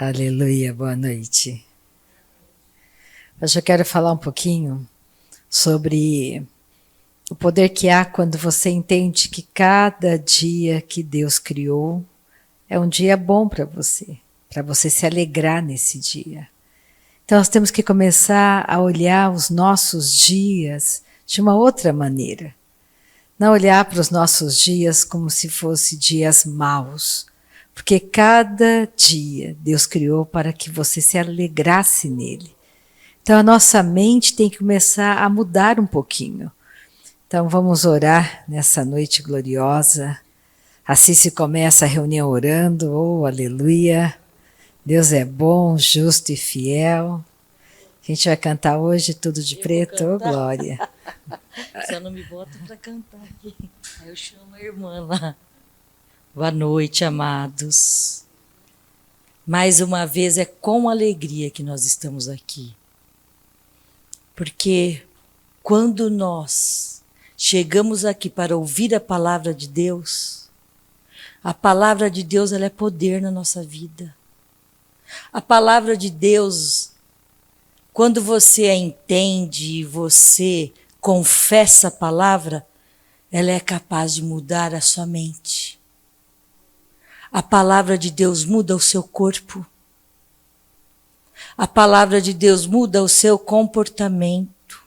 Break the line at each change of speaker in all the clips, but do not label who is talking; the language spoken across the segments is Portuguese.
Aleluia, boa noite. Hoje eu quero falar um pouquinho sobre o poder que há quando você entende que cada dia que Deus criou é um dia bom para você se alegrar nesse dia. Então nós temos que começar a olhar os nossos dias de uma outra maneira. Não olhar para os nossos dias como se fossem dias maus, porque cada dia Deus criou para que você se alegrasse nele. Então a nossa mente tem que começar a mudar um pouquinho. Então vamos orar nessa noite gloriosa. Assim se começa a reunião orando, oh aleluia. Deus é bom, justo e fiel. A gente vai cantar hoje tudo de preto, oh glória.
Só não me bota para cantar aqui. Aí eu chamo a irmã lá. Boa noite, amados. Mais uma vez é com alegria que nós estamos aqui. Porque quando nós chegamos aqui para ouvir a palavra de Deus, a palavra de Deus ela é poder na nossa vida. A palavra de Deus, quando você a entende e você confessa a palavra, ela é capaz de mudar a sua mente. A palavra de Deus muda o seu corpo. A palavra de Deus muda o seu comportamento.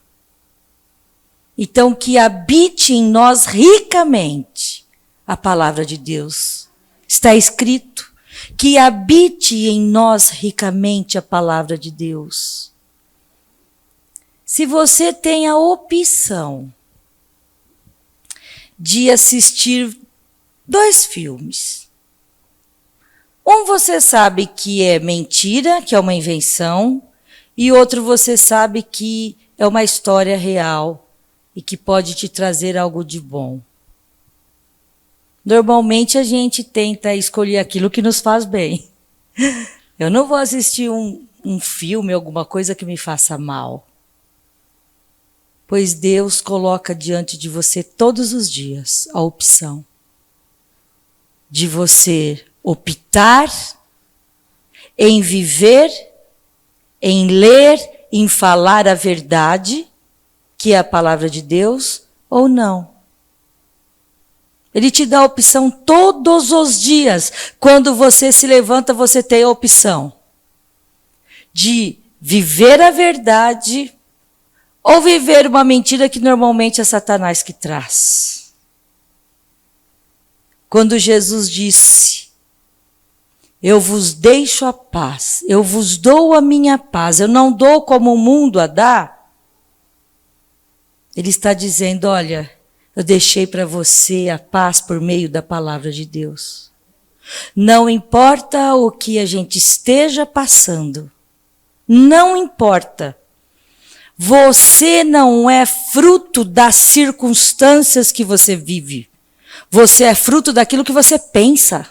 Então, que habite em nós ricamente a palavra de Deus. Está escrito que habite em nós ricamente a palavra de Deus. Se você tem a opção de assistir 2 filmes, um você sabe que é mentira, que é uma invenção, e outro você sabe que é uma história real e que pode te trazer algo de bom. Normalmente a gente tenta escolher aquilo que nos faz bem. Eu não vou assistir um filme, alguma coisa que me faça mal. Pois Deus coloca diante de você todos os dias a opção de você optar em viver, em ler, em falar a verdade, que é a palavra de Deus, ou não. Ele te dá a opção todos os dias. Quando você se levanta, você tem a opção de viver a verdade ou viver uma mentira que normalmente é Satanás que traz. Quando Jesus disse: eu vos deixo a paz, eu vos dou a minha paz, eu não dou como o mundo a dá. Ele está dizendo, olha, eu deixei para você a paz por meio da palavra de Deus. Não importa o que a gente esteja passando, não importa. Você não é fruto das circunstâncias que você vive. Você é fruto daquilo que você pensa.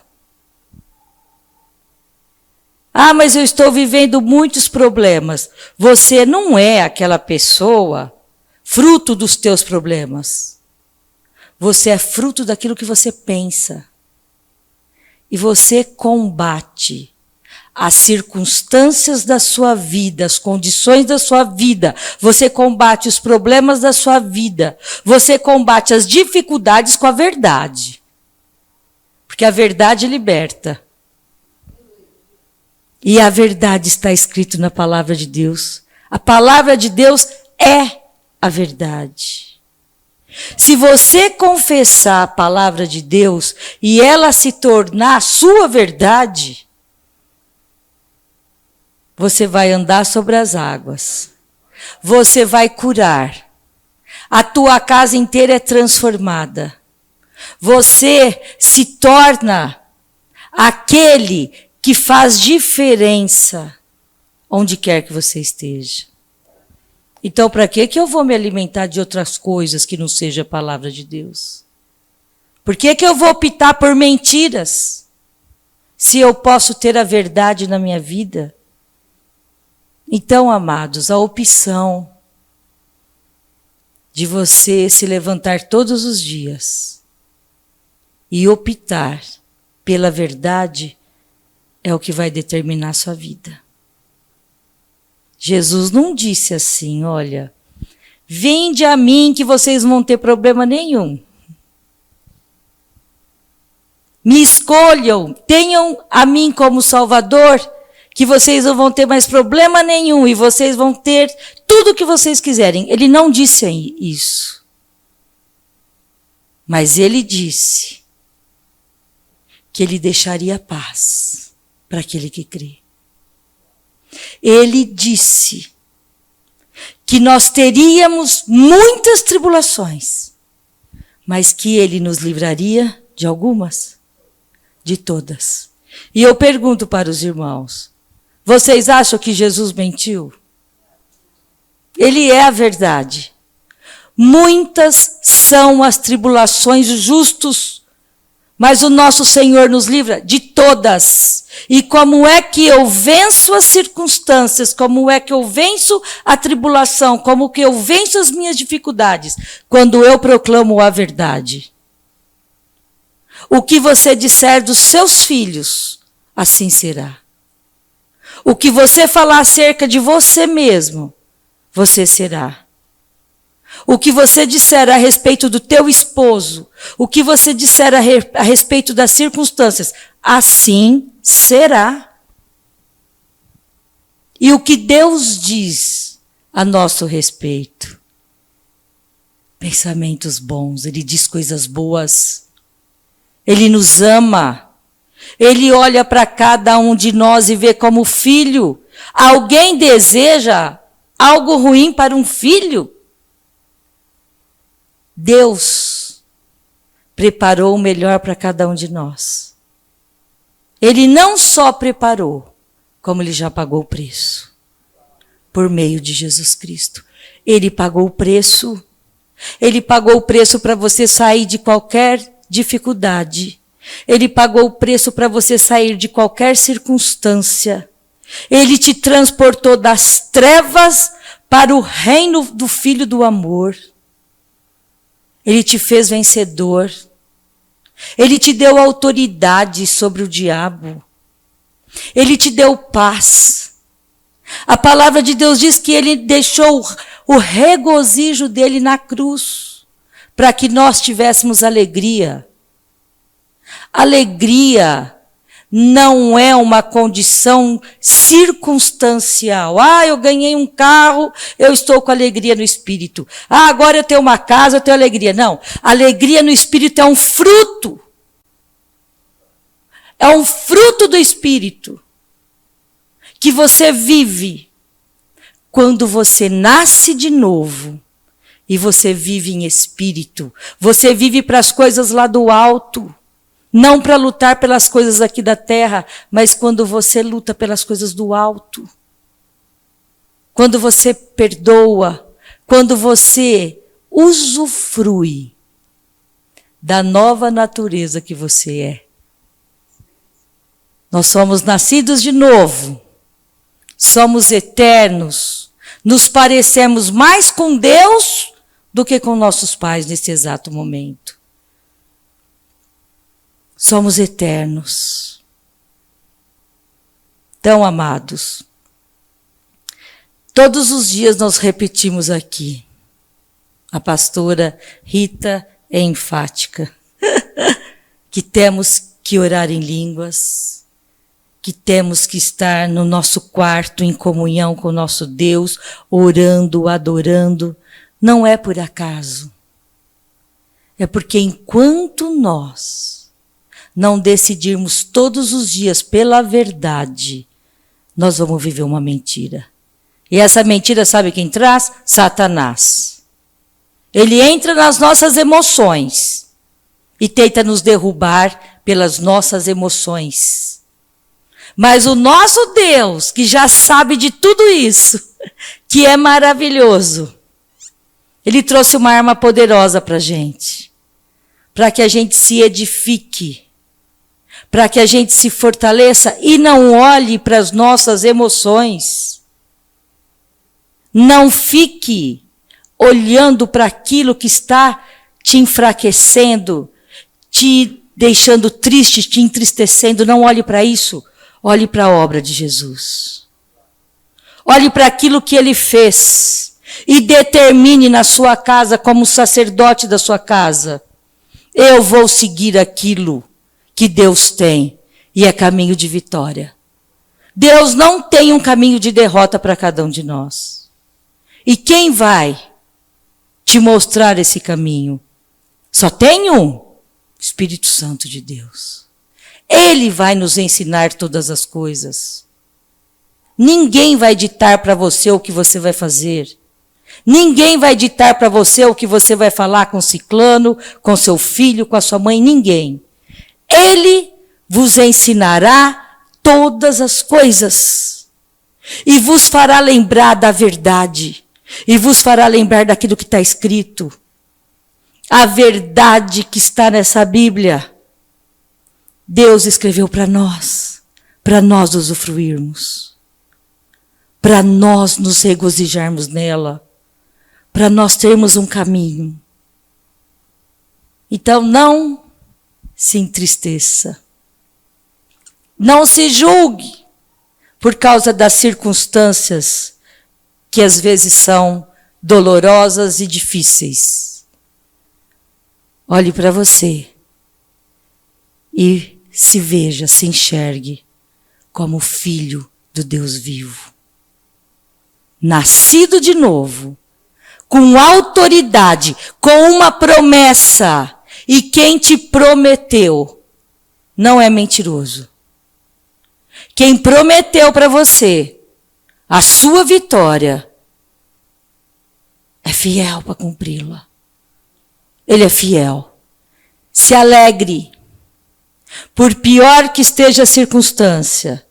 Ah, mas eu estou vivendo muitos problemas. Você não é aquela pessoa fruto dos teus problemas. Você é fruto daquilo que você pensa. E você combate as circunstâncias da sua vida, as condições da sua vida. Você combate os problemas da sua vida. Você combate as dificuldades com a verdade. Porque a verdade liberta. E a verdade está escrito na palavra de Deus. A palavra de Deus é a verdade. Se você confessar a palavra de Deus e ela se tornar a sua verdade, você vai andar sobre as águas. Você vai curar. A tua casa inteira é transformada. Você se torna aquele que faz diferença onde quer que você esteja. Então, para que eu vou me alimentar de outras coisas que não seja a palavra de Deus? Por que eu vou optar por mentiras, se eu posso ter a verdade na minha vida? Então, amados, a opção de você se levantar todos os dias e optar pela verdade é o que vai determinar a sua vida. Jesus não disse assim, olha, vinde a mim que vocês não vão ter problema nenhum. Me escolham, tenham a mim como Salvador, que vocês não vão ter mais problema nenhum e vocês vão ter tudo o que vocês quiserem. Ele não disse isso. Mas ele disse que ele deixaria paz para aquele que crê. Ele disse que nós teríamos muitas tribulações, mas que ele nos livraria de algumas, de todas. E eu pergunto para os irmãos, vocês acham que Jesus mentiu? Ele é a verdade. Muitas são as tribulações dos justos, mas o nosso Senhor nos livra de todas. E como é que eu venço as circunstâncias? Como é que eu venço a tribulação? Como que eu venço as minhas dificuldades? Quando eu proclamo a verdade. O que você disser dos seus filhos, assim será. O que você falar acerca de você mesmo, você será. O que você disser a respeito do teu esposo, o que você disser a respeito das circunstâncias, assim será. E o que Deus diz a nosso respeito? Pensamentos bons, Ele diz coisas boas. Ele nos ama. Ele olha para cada um de nós e vê como filho. Alguém deseja algo ruim para um filho? Deus preparou o melhor para cada um de nós. Ele não só preparou, como Ele já pagou o preço. Por meio de Jesus Cristo. Ele pagou o preço. Ele pagou o preço para você sair de qualquer dificuldade. Ele pagou o preço para você sair de qualquer circunstância. Ele te transportou das trevas para o reino do Filho do amor. Ele te fez vencedor. Ele te deu autoridade sobre o diabo. Ele te deu paz. A palavra de Deus diz que Ele deixou o regozijo dele na cruz, para que nós tivéssemos alegria. Alegria não é uma condição circunstancial. Ah, eu ganhei um carro, eu estou com alegria no espírito. Ah, agora eu tenho uma casa, eu tenho alegria. Não, alegria no espírito é um fruto. É um fruto do espírito que você vive quando você nasce de novo e você vive em espírito. Você vive para as coisas lá do alto. Não para lutar pelas coisas aqui da terra, mas quando você luta pelas coisas do alto. Quando você perdoa, quando você usufrui da nova natureza que você é. Nós somos nascidos de novo, somos eternos, nos parecemos mais com Deus do que com nossos pais nesse exato momento. Somos eternos. Então, amados, todos os dias nós repetimos aqui. A pastora Rita é enfática. Que temos que orar em línguas, que temos que estar no nosso quarto em comunhão com o nosso Deus, orando, adorando. Não é por acaso. É porque enquanto nós não decidirmos todos os dias pela verdade, nós vamos viver uma mentira. E essa mentira, sabe quem traz? Satanás. Ele entra nas nossas emoções e tenta nos derrubar pelas nossas emoções. Mas o nosso Deus, que já sabe de tudo isso, que é maravilhoso, Ele trouxe uma arma poderosa para a gente, para que a gente se edifique, para que a gente se fortaleça e não olhe para as nossas emoções. Não fique olhando para aquilo que está te enfraquecendo, te deixando triste, te entristecendo. Não olhe para isso. Olhe para a obra de Jesus. Olhe para aquilo que ele fez e determine na sua casa, como sacerdote da sua casa, eu vou seguir aquilo que Deus tem e é caminho de vitória. Deus não tem um caminho de derrota para cada um de nós. E quem vai te mostrar esse caminho? Só tem um: Espírito Santo de Deus. Ele vai nos ensinar todas as coisas. Ninguém vai ditar para você o que você vai fazer. Ninguém vai ditar para você o que você vai falar com ciclano, com seu filho, com a sua mãe. Ninguém. Ele vos ensinará todas as coisas. E vos fará lembrar da verdade. E vos fará lembrar daquilo que está escrito. A verdade que está nessa Bíblia. Deus escreveu para nós usufruirmos, para nós nos regozijarmos nela, para nós termos um caminho. Então não se entristeça, não se julgue por causa das circunstâncias que às vezes são dolorosas e difíceis. Olhe para você e se veja, se enxergue como filho do Deus vivo. Nascido de novo, com autoridade, com uma promessa. E quem te prometeu não é mentiroso. Quem prometeu para você a sua vitória é fiel para cumpri-la. Ele é fiel. Se alegre. Por pior que esteja a circunstância,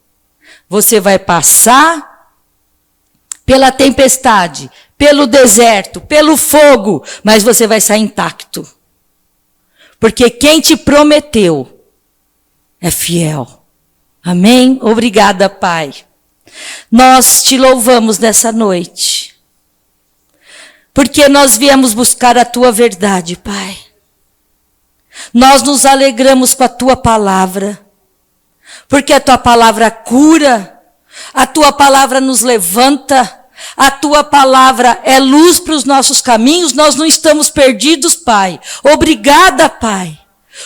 você vai passar pela tempestade, pelo deserto, pelo fogo, mas você vai sair intacto. Porque quem te prometeu é fiel. Amém? Obrigada, Pai. Nós te louvamos nessa noite, porque nós viemos buscar a tua verdade, Pai. Nós nos alegramos com a tua palavra, porque a tua palavra cura, a tua palavra nos levanta, a tua palavra é luz para os nossos caminhos, nós não estamos perdidos, Pai. Obrigada, Pai.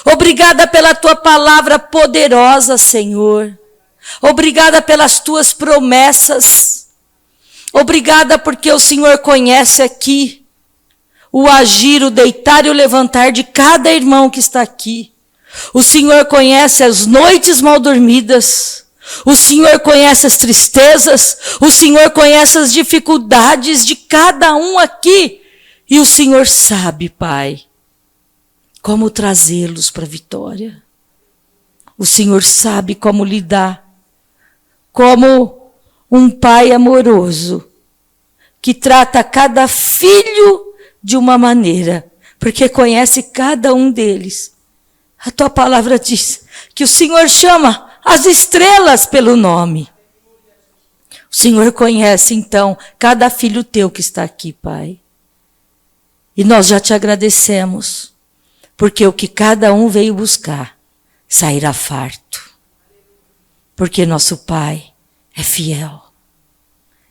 Obrigada pela tua palavra poderosa, Senhor. Obrigada pelas tuas promessas. Obrigada porque o Senhor conhece aqui o agir, o deitar e o levantar de cada irmão que está aqui. O Senhor conhece as noites mal dormidas. O Senhor conhece as tristezas. O Senhor conhece as dificuldades de cada um aqui. E o Senhor sabe, Pai, como trazê-los para a vitória. O Senhor sabe como lidar. Como um pai amoroso que trata cada filho de uma maneira, porque conhece cada um deles. A tua palavra diz que o Senhor chama as estrelas pelo nome. O Senhor conhece, então, cada filho teu que está aqui, Pai. E nós já te agradecemos, porque o que cada um veio buscar sairá farto. Porque nosso Pai é fiel.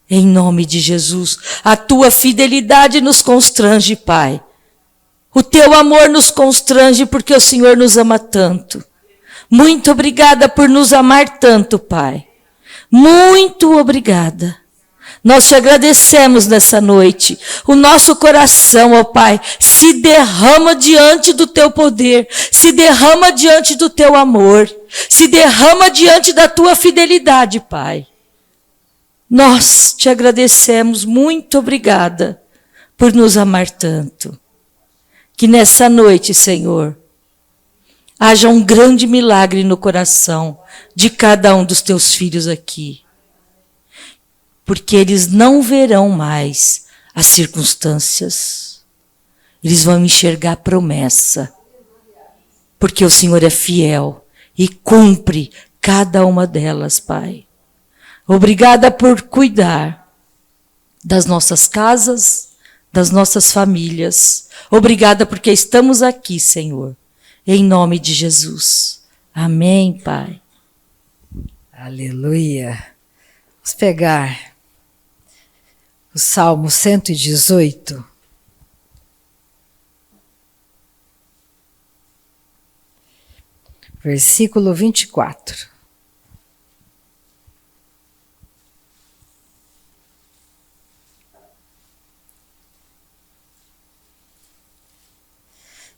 Em nome de Jesus, a tua fidelidade nos constrange, Pai. O teu amor nos constrange porque o Senhor nos ama tanto. Muito obrigada por nos amar tanto, Pai. Muito obrigada. Nós te agradecemos nessa noite. O nosso coração, ó Pai, se derrama diante do teu poder, se derrama diante do teu amor, se derrama diante da tua fidelidade, Pai. Nós te agradecemos, muito obrigada por nos amar tanto. Que nessa noite, Senhor, haja um grande milagre no coração de cada um dos teus filhos aqui. Porque eles não verão mais as circunstâncias. Eles vão enxergar a promessa. Porque o Senhor é fiel e cumpre cada uma delas, Pai. Obrigada por cuidar das nossas casas, das nossas famílias. Obrigada porque estamos aqui, Senhor. Em nome de Jesus. Amém, Pai.
Aleluia. Vamos pegar o Salmo 118. Versículo 24.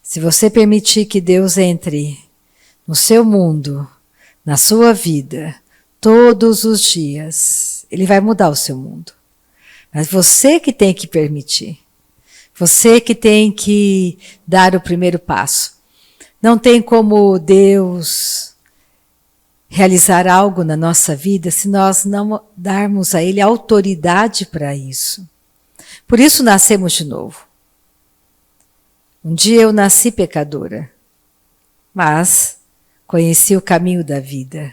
Se você permitir que Deus entre no seu mundo, na sua vida, todos os dias, Ele vai mudar o seu mundo. Mas você que tem que permitir. Você que tem que dar o primeiro passo. Não tem como Deus realizar algo na nossa vida se nós não darmos a Ele autoridade para isso. Por isso nascemos de novo. Um dia eu nasci pecadora, mas conheci o caminho da vida.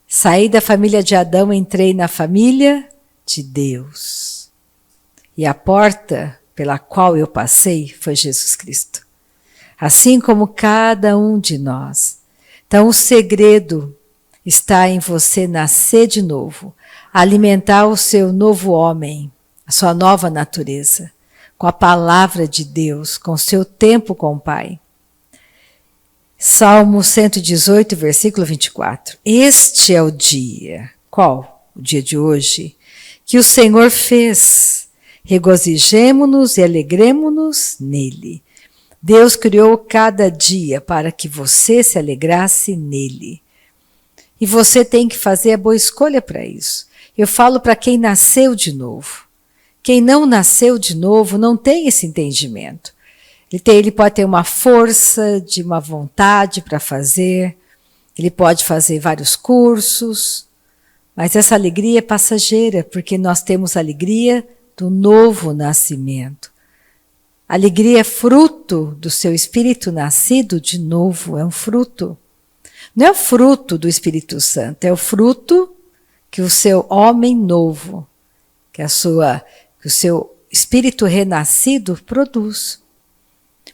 Saí da família de Adão, entrei na família de Deus. E a porta pela qual eu passei foi Jesus Cristo. Assim como cada um de nós. Então o segredo está em você nascer de novo, alimentar o seu novo homem, a sua nova natureza, com a palavra de Deus, com o seu tempo com o Pai. Salmo 118, versículo 24. Este é o dia, qual? O dia de hoje, que o Senhor fez. Regozijemo-nos e alegremo-nos nele. Deus criou cada dia para que você se alegrasse nele. E você tem que fazer a boa escolha para isso. Eu falo para quem nasceu de novo. Quem não nasceu de novo não tem esse entendimento. Ele pode ter uma força, de uma vontade para fazer, ele pode fazer vários cursos, mas essa alegria é passageira, porque nós temos a alegria do novo nascimento. A alegria é fruto do seu espírito nascido de novo, é um fruto. Não é o fruto do Espírito Santo, é o fruto que o seu homem novo, que o seu espírito renascido produz.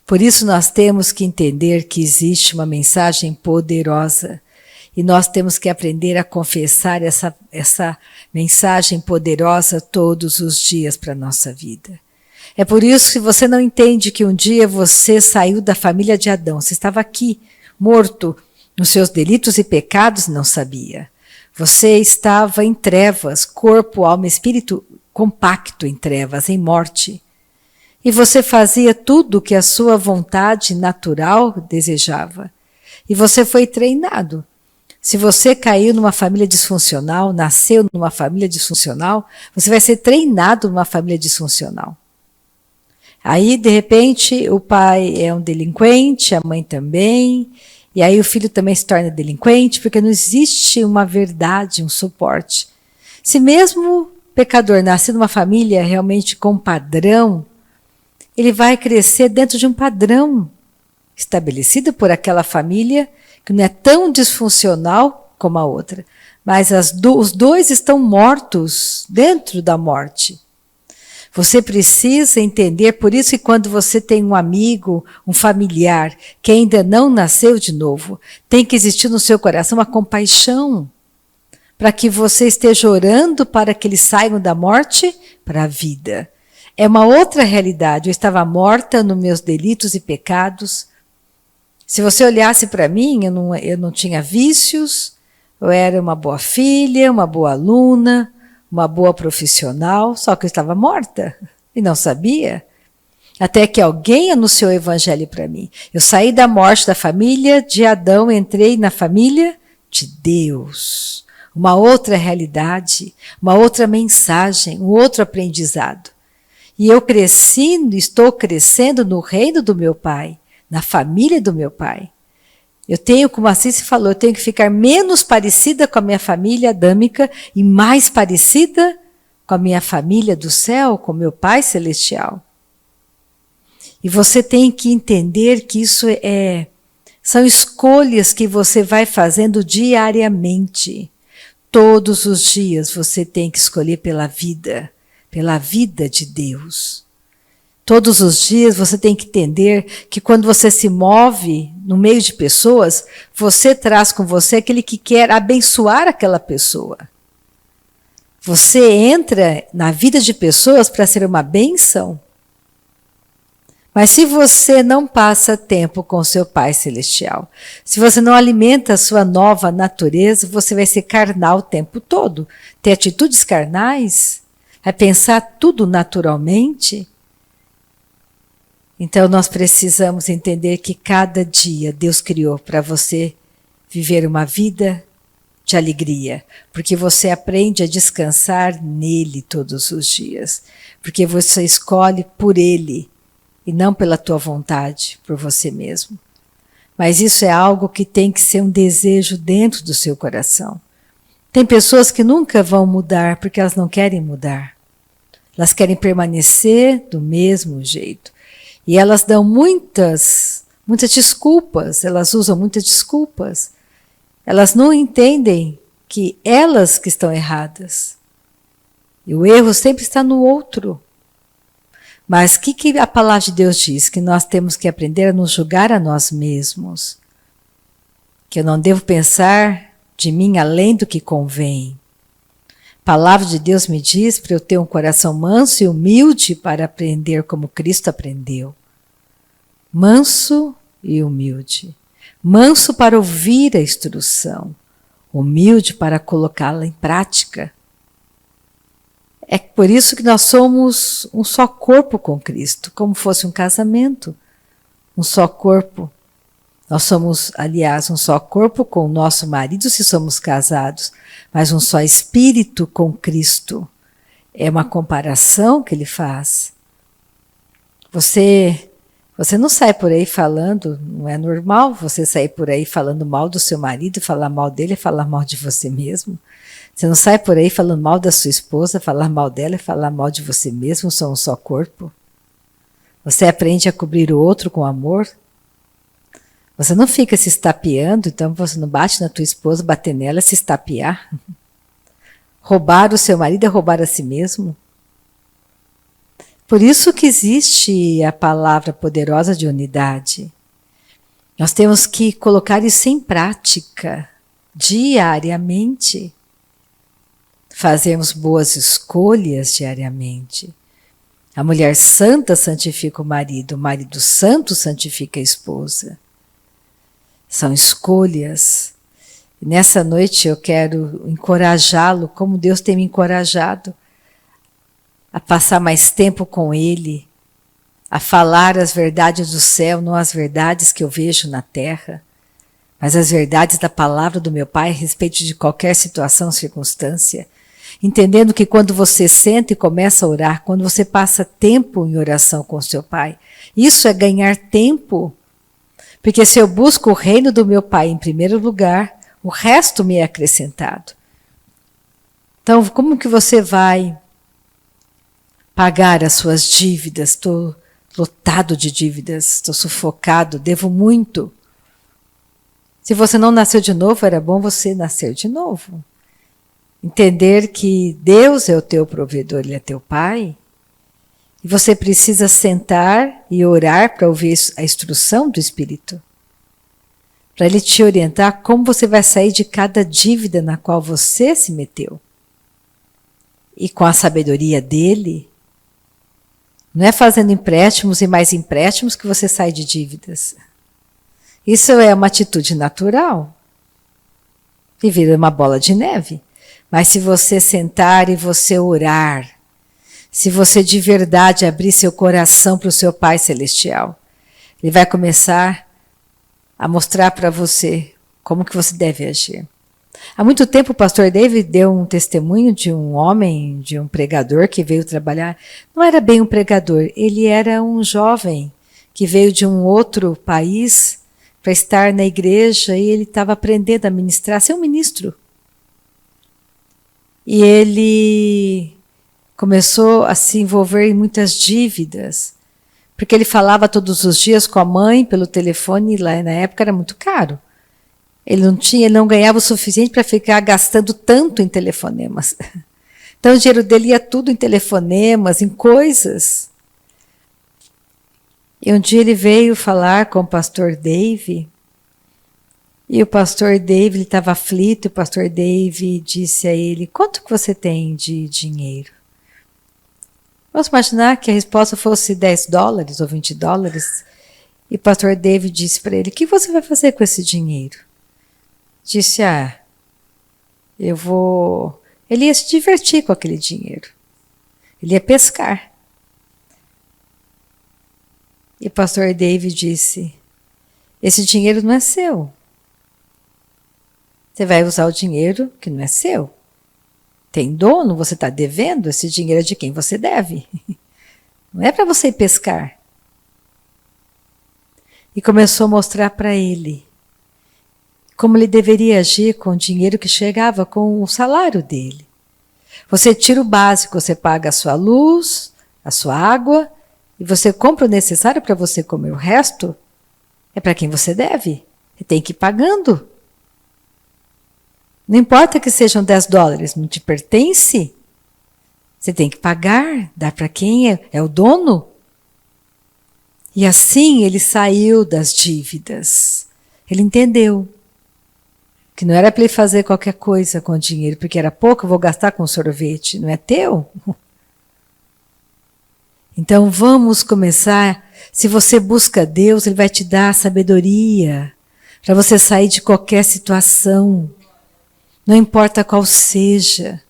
Por isso nós temos que entender que existe uma mensagem poderosa e nós temos que aprender a confessar essa mensagem poderosa todos os dias para a nossa vida. É por isso que você não entende que um dia você saiu da família de Adão, você estava aqui, morto nos seus delitos e pecados, não sabia. Você estava em trevas, corpo, alma e espírito compacto em trevas, em morte. E você fazia tudo o que a sua vontade natural desejava. E você foi treinado. Se você caiu numa família disfuncional, nasceu numa família disfuncional, você vai ser treinado numa família disfuncional. Aí, de repente, o pai é um delinquente, a mãe também, e aí o filho também se torna delinquente, porque não existe uma verdade, um suporte. Se mesmo pecador nasce numa família realmente com padrão, ele vai crescer dentro de um padrão estabelecido por aquela família que não é tão disfuncional como a outra, mas os dois estão mortos dentro da morte. Você precisa entender, por isso que quando você tem um amigo, um familiar que ainda não nasceu de novo, tem que existir no seu coração uma compaixão para que você esteja orando para que eles saiam da morte para a vida. É uma outra realidade. Eu estava morta nos meus delitos e pecados. Se você olhasse para mim, eu não tinha vícios, eu era uma boa filha, uma boa aluna, uma boa profissional, só que eu estava morta e não sabia. Até que alguém anunciou o evangelho para mim. Eu saí da morte da família de Adão, entrei na família de Deus. Uma outra realidade, uma outra mensagem, um outro aprendizado. E eu estou crescendo no reino do meu Pai, na família do meu Pai. Eu tenho, como a Cícera falou, eu tenho que ficar menos parecida com a minha família adâmica e mais parecida com a minha família do céu, com o meu Pai celestial. E você tem que entender que isso são escolhas que você vai fazendo diariamente. Todos os dias você tem que escolher pela vida de Deus. Todos os dias você tem que entender que quando você se move no meio de pessoas, você traz com você aquele que quer abençoar aquela pessoa. Você entra na vida de pessoas para ser uma bênção. Mas se você não passa tempo com seu Pai Celestial, se você não alimenta a sua nova natureza, você vai ser carnal o tempo todo, ter atitudes carnais, vai pensar tudo naturalmente. Então nós precisamos entender que cada dia Deus criou para você viver uma vida de alegria, porque você aprende a descansar nele todos os dias, porque você escolhe por ele e não pela tua vontade, por você mesmo. Mas isso é algo que tem que ser um desejo dentro do seu coração. Tem pessoas que nunca vão mudar porque elas não querem mudar. Elas querem permanecer do mesmo jeito. E elas dão muitas desculpas, elas usam muitas desculpas. Elas não entendem que elas que estão erradas. E o erro sempre está no outro. Mas o que a palavra de Deus diz? Que nós temos que aprender a nos julgar a nós mesmos. Que eu não devo pensar de mim além do que convém. A palavra de Deus me diz para eu ter um coração manso e humilde para aprender como Cristo aprendeu. Manso e humilde. Manso para ouvir a instrução. Humilde para colocá-la em prática. É por isso que nós somos um só corpo com Cristo, como fosse um casamento. Um só corpo. Nós somos, aliás, um só corpo com o nosso marido se somos casados, mas um só espírito com Cristo. É uma comparação que ele faz. Você não sai por aí falando, não é normal você sair por aí falando mal do seu marido, falar mal dele é falar mal de você mesmo. Você não sai por aí falando mal da sua esposa, falar mal dela é falar mal de você mesmo, são um só corpo. Você aprende a cobrir o outro com amor. Você não fica se estapeando, então você não bate na tua esposa, bater nela, se estapear. Roubar o seu marido é roubar a si mesmo. Por isso que existe a palavra poderosa de unidade. Nós temos que colocar isso em prática, diariamente. Fazemos boas escolhas diariamente. A mulher santa santifica o marido santo santifica a esposa. São escolhas. E nessa noite eu quero encorajá-lo, como Deus tem me encorajado, a passar mais tempo com Ele, a falar as verdades do céu, não as verdades que eu vejo na terra, mas as verdades da palavra do meu Pai a respeito de qualquer situação, circunstância. Entendendo que quando você senta e começa a orar, quando você passa tempo em oração com o seu Pai, isso é ganhar tempo. Porque se eu busco o reino do meu Pai em primeiro lugar, o resto me é acrescentado. Então, como que você vai pagar as suas dívidas? Estou lotado de dívidas, estou sufocado, devo muito. Se você não nasceu de novo, era bom você nascer de novo. Entender que Deus é o teu provedor, Ele é teu Pai. E você precisa sentar e orar para ouvir a instrução do Espírito. Para Ele te orientar como você vai sair de cada dívida na qual você se meteu. E com a sabedoria dEle, não é fazendo empréstimos e mais empréstimos que você sai de dívidas. Isso é uma atitude natural. E vira uma bola de neve. Mas se você sentar e você orar, se você de verdade abrir seu coração para o seu Pai Celestial, Ele vai começar a mostrar para você como que você deve agir. Há muito tempo o pastor David deu um testemunho de um homem, de um pregador que veio trabalhar. Não era bem um pregador, ele era um jovem que veio de um outro país para estar na igreja e ele estava aprendendo a ministrar, ser um ministro. E ele começou a se envolver em muitas dívidas, porque ele falava todos os dias com a mãe pelo telefone, e lá na época era muito caro. Ele não ganhava o suficiente para ficar gastando tanto em telefonemas. Então o dinheiro dele ia tudo em telefonemas, em coisas. E um dia ele veio falar com o pastor Dave, e o pastor Dave estava aflito, o pastor Dave disse a ele, quanto que você tem de dinheiro? Vamos imaginar que a resposta fosse $10 ou $20, e o pastor Dave disse para ele, o que você vai fazer com esse dinheiro? Disse, eu vou... Ele ia se divertir com aquele dinheiro, ele ia pescar. E o pastor Dave disse, esse dinheiro não é seu. Você vai usar o dinheiro que não é seu. Tem dono, você está devendo, esse dinheiro é de quem você deve. Não é para você ir pescar. E começou a mostrar para ele como ele deveria agir com o dinheiro que chegava com o salário dele. Você tira o básico, você paga a sua luz, a sua água, e você compra o necessário para você comer. O resto é para quem você deve. Você tem que ir pagando. Não importa que sejam $10, não te pertence. Você tem que pagar, dar para quem é o dono. E assim ele saiu das dívidas. Ele entendeu que não era para ele fazer qualquer coisa com o dinheiro, porque era pouco, eu vou gastar com sorvete, não é teu? Então vamos começar, se você busca Deus, Ele vai te dar sabedoria para você sair de qualquer situação, não importa qual seja.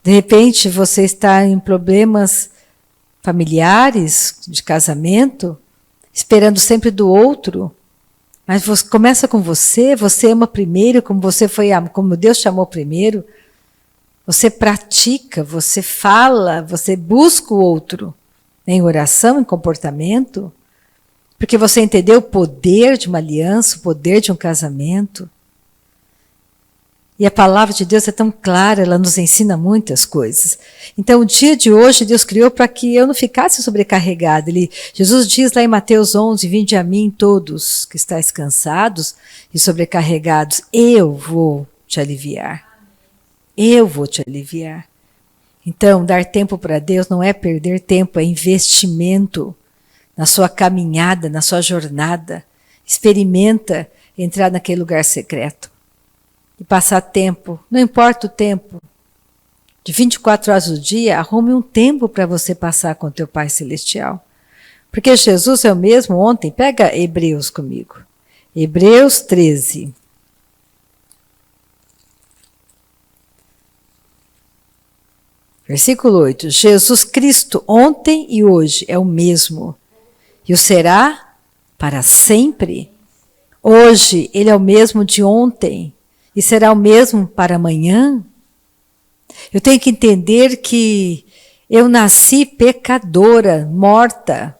De repente você está em problemas familiares, de casamento, esperando sempre do outro, mas você começa com você ama primeiro, como Deus chamou primeiro, você pratica, você fala, você busca o outro, em oração, em comportamento, porque você entendeu o poder de uma aliança, o poder de um casamento. E a palavra de Deus é tão clara, ela nos ensina muitas coisas. Então, o dia de hoje, Deus criou para que eu não ficasse sobrecarregada. Jesus diz lá em Mateus 11, vinde a mim todos que estáis cansados e sobrecarregados, eu vou te aliviar. Eu vou te aliviar. Então, dar tempo para Deus não é perder tempo, é investimento na sua caminhada, na sua jornada. Experimenta entrar naquele lugar secreto. E passar tempo, não importa o tempo, de 24 horas do dia, arrume um tempo para você passar com o teu Pai Celestial. Porque Jesus é o mesmo ontem, pega Hebreus comigo. Hebreus 13. Versículo 8. Jesus Cristo ontem e hoje é o mesmo, e o será para sempre. Hoje Ele é o mesmo de ontem, e será o mesmo para amanhã? Eu tenho que entender que eu nasci pecadora, morta.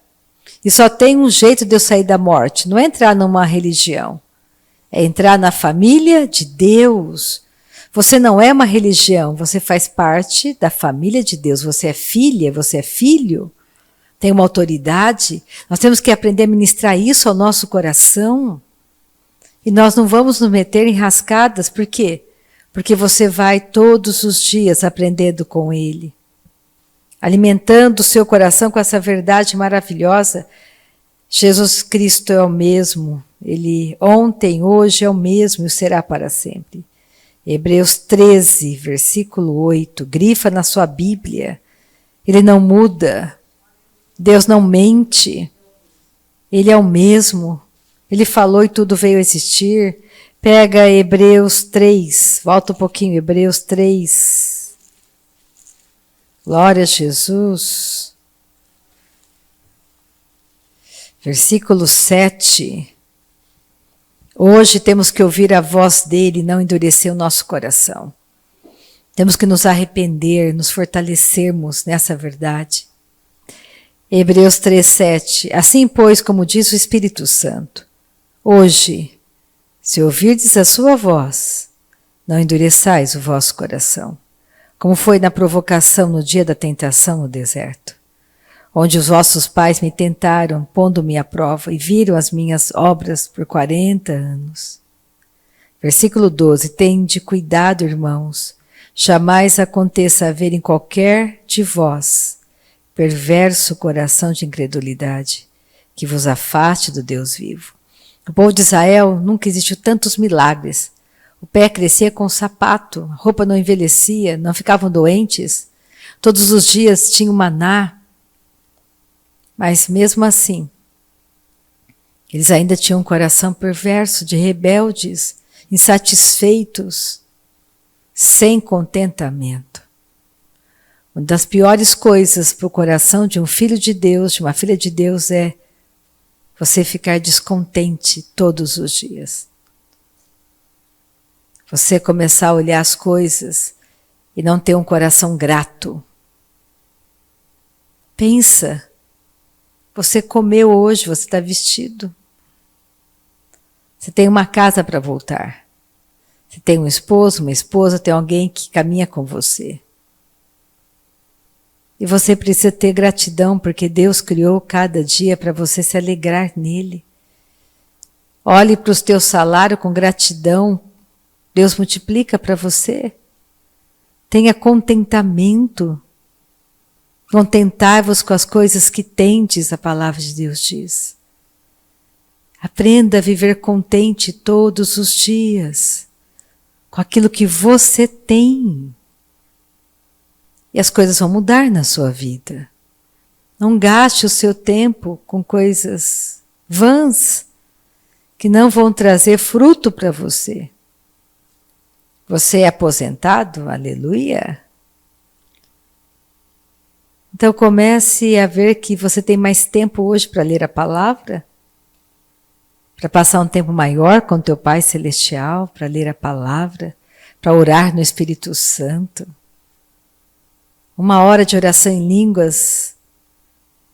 E só tem um jeito de eu sair da morte. Não é entrar numa religião. É entrar na família de Deus. Você não é uma religião. Você faz parte da família de Deus. Você é filha, você é filho. Tem uma autoridade. Nós temos que aprender a ministrar isso ao nosso coração. E nós não vamos nos meter em rascadas, por quê? Porque você vai todos os dias aprendendo com Ele, alimentando o seu coração com essa verdade maravilhosa. Jesus Cristo é o mesmo, Ele ontem, hoje é o mesmo e será para sempre. Hebreus 13, versículo 8, grifa na sua Bíblia, Ele não muda, Deus não mente, Ele é o mesmo. Ele falou e tudo veio a existir. Pega Hebreus 3, volta um pouquinho, Hebreus 3. Glória a Jesus. Versículo 7. Hoje temos que ouvir a voz dele e não endurecer o nosso coração. Temos que nos arrepender, nos fortalecermos nessa verdade. Hebreus 3, 7. Assim, pois, como diz o Espírito Santo, hoje, se ouvirdes a sua voz, não endureçais o vosso coração, como foi na provocação no dia da tentação no deserto, onde os vossos pais me tentaram, pondo-me à prova, e viram as minhas obras por 40 anos. Versículo 12. Tende cuidado, irmãos, jamais aconteça haver em qualquer de vós perverso coração de incredulidade, que vos afaste do Deus vivo. O povo de Israel nunca existiu tantos milagres. O pé crescia com o sapato, a roupa não envelhecia, não ficavam doentes. Todos os dias tinham maná. Mas mesmo assim, eles ainda tinham um coração perverso, de rebeldes, insatisfeitos, sem contentamento. Uma das piores coisas para o coração de um filho de Deus, de uma filha de Deus, é você ficar descontente todos os dias. Você começar a olhar as coisas e não ter um coração grato. Pensa, você comeu hoje, você está vestido. Você tem uma casa para voltar. Você tem um esposo, uma esposa, tem alguém que caminha com você. E você precisa ter gratidão, porque Deus criou cada dia para você se alegrar nele. Olhe para os teus salários com gratidão. Deus multiplica para você. Tenha contentamento. Contentai-vos com as coisas que tendes, a palavra de Deus diz. Aprenda a viver contente todos os dias, com aquilo que você tem. E as coisas vão mudar na sua vida. Não gaste o seu tempo com coisas vãs, que não vão trazer fruto para você. Você é aposentado? Aleluia! Então comece a ver que você tem mais tempo hoje para ler a palavra, para passar um tempo maior com teu Pai Celestial, para ler a palavra, para orar no Espírito Santo. 1 hora de oração em línguas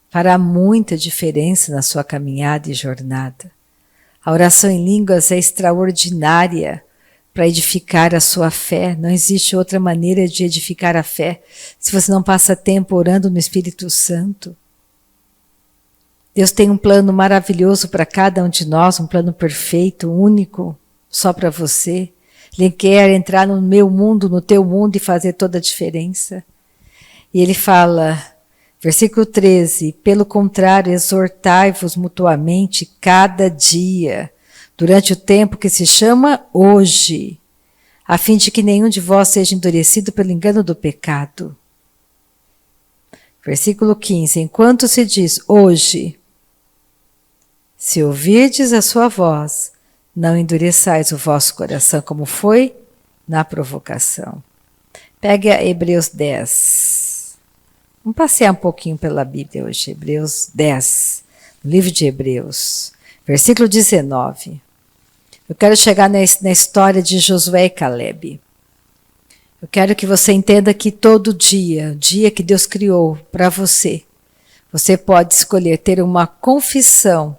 fará muita diferença na sua caminhada e jornada. A oração em línguas é extraordinária para edificar a sua fé. Não existe outra maneira de edificar a fé se você não passa tempo orando no Espírito Santo. Deus tem um plano maravilhoso para cada um de nós, um plano perfeito, único, só para você. Ele quer entrar no meu mundo, no teu mundo e fazer toda a diferença. E ele fala, versículo 13, pelo contrário, exortai-vos mutuamente cada dia, durante o tempo que se chama hoje, a fim de que nenhum de vós seja endurecido pelo engano do pecado. Versículo 15, enquanto se diz hoje, se ouvirdes a sua voz, não endureçais o vosso coração como foi na provocação. Pegue a Hebreus 10. Vamos passear um pouquinho pela Bíblia hoje, Hebreus 10, no livro de Hebreus, versículo 19. Eu quero chegar na história de Josué e Calebe. Eu quero que você entenda que todo dia, o dia que Deus criou para você, você pode escolher ter uma confissão,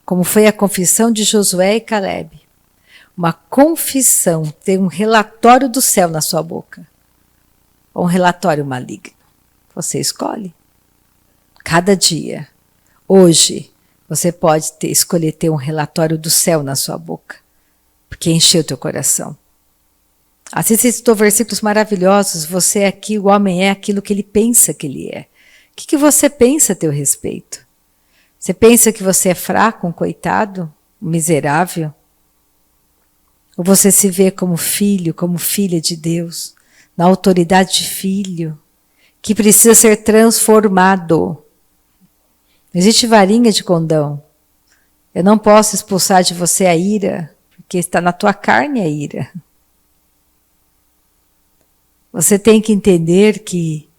como foi a confissão de Josué e Calebe. Uma confissão, ter um relatório do céu na sua boca, ou um relatório maligno. Você escolhe. Cada dia. Hoje, você pode escolher ter um relatório do céu na sua boca, porque encheu o teu coração. Assim você citou versículos maravilhosos. Você é aqui, o homem é aquilo que ele pensa que ele é. O que você pensa a teu respeito? Você pensa que você é fraco, um coitado, um miserável? Ou você se vê como filho, como filha de Deus, na autoridade de filho, que precisa ser transformado? Não existe varinha de condão. Eu não posso expulsar de você a ira, porque está na tua carne a ira. Você tem que entender que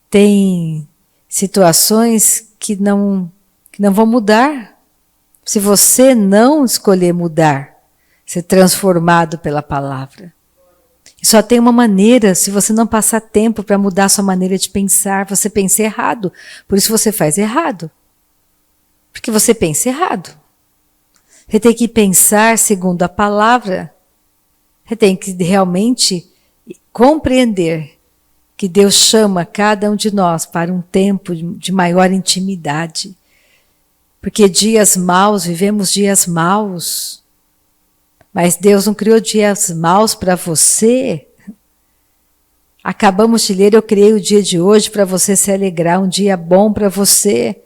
tem situações que não vão mudar. Se você não escolher mudar, ser transformado pela palavra. E só tem uma maneira, se você não passar tempo para mudar a sua maneira de pensar, você pensa errado. Por isso você faz errado. Porque você pensa errado. Você tem que pensar segundo a palavra. Você tem que realmente compreender que Deus chama cada um de nós para um tempo de maior intimidade. Porque dias maus, vivemos dias maus. Mas Deus não criou dias maus para você. Acabamos de ler, eu criei o dia de hoje para você se alegrar, um dia bom para você.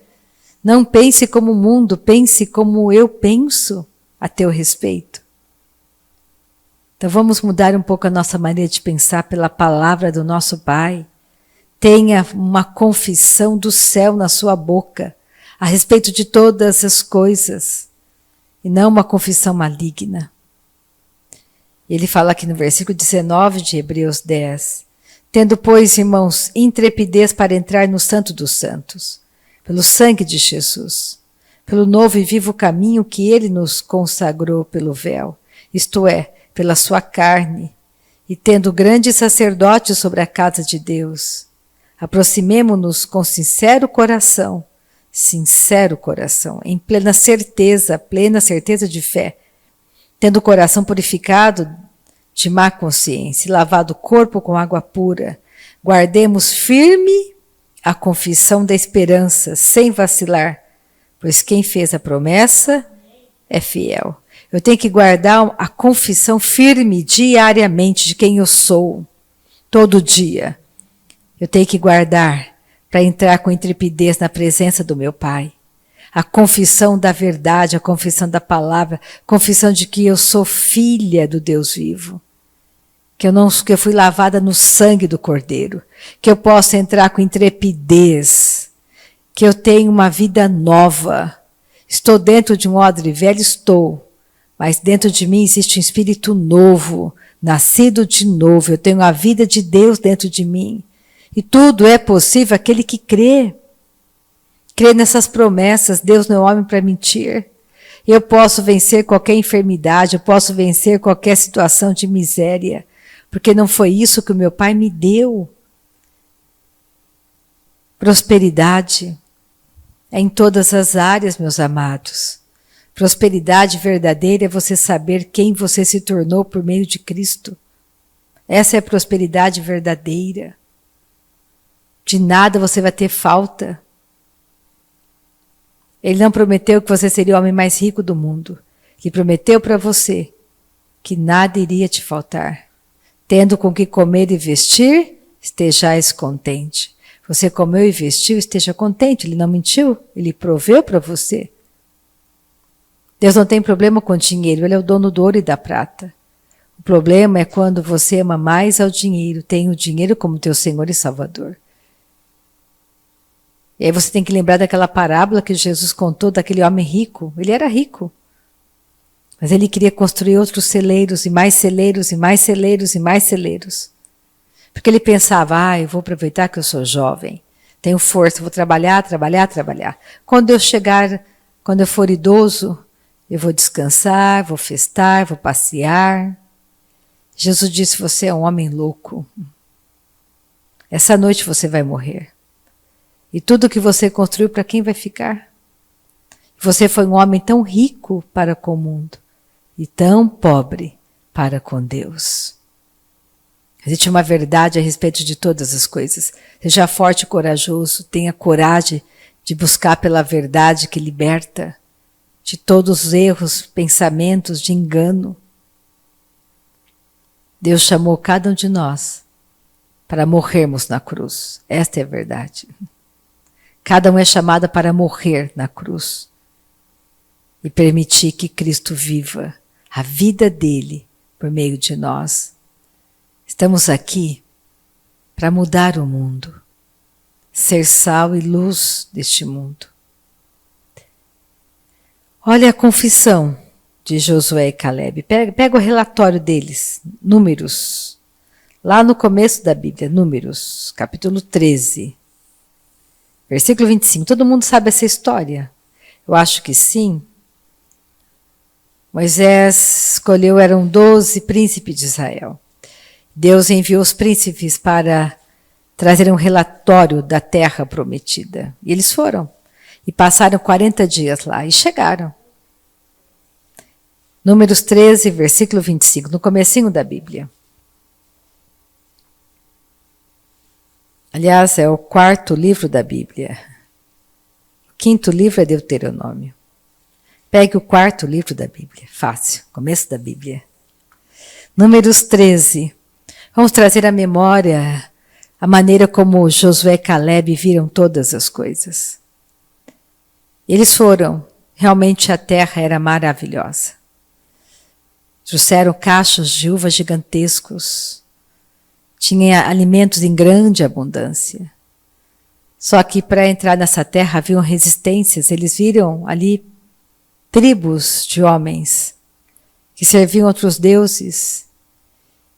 Não pense como o mundo, pense como eu penso a teu respeito. Então vamos mudar um pouco a nossa maneira de pensar pela palavra do nosso Pai. Tenha uma confissão do céu na sua boca a respeito de todas as coisas e não uma confissão maligna. Ele fala aqui no versículo 19 de Hebreus 10. Tendo, pois, irmãos, intrepidez para entrar no Santo dos Santos, pelo sangue de Jesus, pelo novo e vivo caminho que ele nos consagrou pelo véu, isto é, pela sua carne, e tendo grande sacerdote sobre a casa de Deus, aproximemo-nos com sincero coração, em plena certeza de fé, tendo o coração purificado de má consciência, lavado o corpo com água pura, guardemos firme a confissão da esperança, sem vacilar, pois quem fez a promessa é fiel. Eu tenho que guardar a confissão firme diariamente de quem eu sou, todo dia. Eu tenho que guardar para entrar com intrepidez na presença do meu Pai. A confissão da verdade, a confissão da palavra, a confissão de que eu sou filha do Deus vivo. Que eu fui lavada no sangue do Cordeiro. Que eu posso entrar com intrepidez. Que eu tenho uma vida nova. Estou dentro de um odre velho? Estou. Mas dentro de mim existe um espírito novo, nascido de novo. Eu tenho a vida de Deus dentro de mim. E tudo é possível aquele que crê. Crê nessas promessas. Deus não é homem para mentir. Eu posso vencer qualquer enfermidade, eu posso vencer qualquer situação de miséria, porque não foi isso que o meu Pai me deu. Prosperidade é em todas as áreas, meus amados. Prosperidade verdadeira é você saber quem você se tornou por meio de Cristo. Essa é a prosperidade verdadeira. De nada você vai ter falta. Ele não prometeu que você seria o homem mais rico do mundo. Ele prometeu para você que nada iria te faltar. Tendo com que comer e vestir, estejais contente. Você comeu e vestiu, esteja contente. Ele não mentiu, ele proveu para você. Deus não tem problema com dinheiro, ele é o dono do ouro e da prata. O problema é quando você ama mais ao dinheiro, tem o dinheiro como teu Senhor e Salvador. E aí você tem que lembrar daquela parábola que Jesus contou daquele homem rico. Ele era rico. Mas ele queria construir outros celeiros, e mais celeiros, e mais celeiros, e mais celeiros. Porque ele pensava, eu vou aproveitar que eu sou jovem, tenho força, vou trabalhar. Quando eu for idoso, eu vou descansar, vou festar, vou passear. Jesus disse, você é um homem louco. Essa noite você vai morrer. E tudo que você construiu, para quem vai ficar? Você foi um homem tão rico para com o mundo e tão pobre para com Deus. Existe uma verdade a respeito de todas as coisas. Seja forte e corajoso, tenha coragem de buscar pela verdade que liberta de todos os erros, pensamentos de engano. Deus chamou cada um de nós para morrermos na cruz. Esta é a verdade. Cada um é chamado para morrer na cruz e permitir que Cristo viva a vida dele por meio de nós. Estamos aqui para mudar o mundo, ser sal e luz deste mundo. Olha a confissão de Josué e Caleb. Pega o relatório deles, Números, lá no começo da Bíblia, Números, capítulo 13. Versículo 25, todo mundo sabe essa história? Eu acho que sim. Moisés escolheu, eram 12 príncipes de Israel. Deus enviou os príncipes para trazer um relatório da terra prometida. E eles foram. E passaram 40 dias lá e chegaram. Números 13, versículo 25, no comecinho da Bíblia. Aliás, é o 4º livro da Bíblia. O 5º livro é Deuteronômio. Pegue o 4º livro da Bíblia. Fácil, começo da Bíblia. Números 13. Vamos trazer à memória a maneira como Josué e Caleb viram todas as coisas. Eles foram. Realmente a terra era maravilhosa. Trouxeram cachos de uvas gigantescos. Tinha alimentos em grande abundância. Só que para entrar nessa terra haviam resistências. Eles viram ali tribos de homens que serviam outros deuses.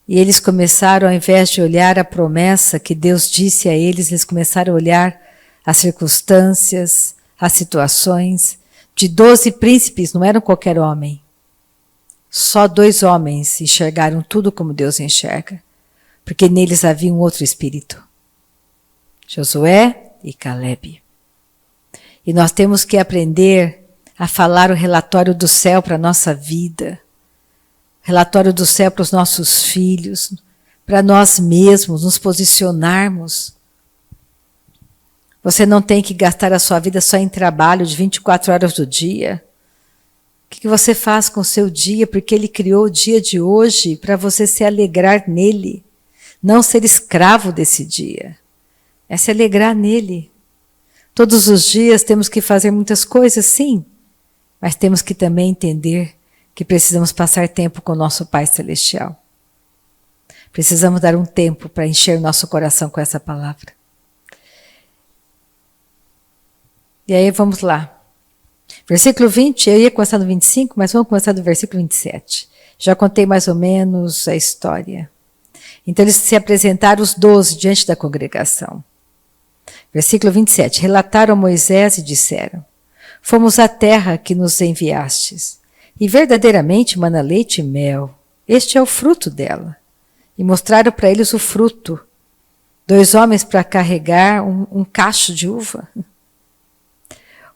E eles começaram, ao invés de olhar a promessa que Deus disse a eles, eles começaram a olhar as circunstâncias, as situações. De 12 príncipes, não eram qualquer homem. Só 2 homens enxergaram tudo como Deus enxerga, porque neles havia um outro espírito. Josué e Calebe. E nós temos que aprender a falar o relatório do céu para a nossa vida, relatório do céu para os nossos filhos, para nós mesmos, nos posicionarmos. Você não tem que gastar a sua vida só em trabalho de 24 horas do dia. O que você faz com o seu dia? Porque Ele criou o dia de hoje para você se alegrar nele, não ser escravo desse dia. É se alegrar nele. Todos os dias temos que fazer muitas coisas, sim, mas temos que também entender que precisamos passar tempo com o nosso Pai Celestial. Precisamos dar um tempo para encher o nosso coração com essa palavra. E aí vamos lá. Versículo 20, eu ia começar no 25, mas vamos começar do versículo 27. Já contei mais ou menos a história. Então eles se apresentaram os 12 diante da congregação. Versículo 27, relataram a Moisés e disseram: fomos à terra que nos enviastes, e verdadeiramente mana leite e mel. Este é o fruto dela. E mostraram para eles o fruto. 2 homens para carregar um cacho de uva.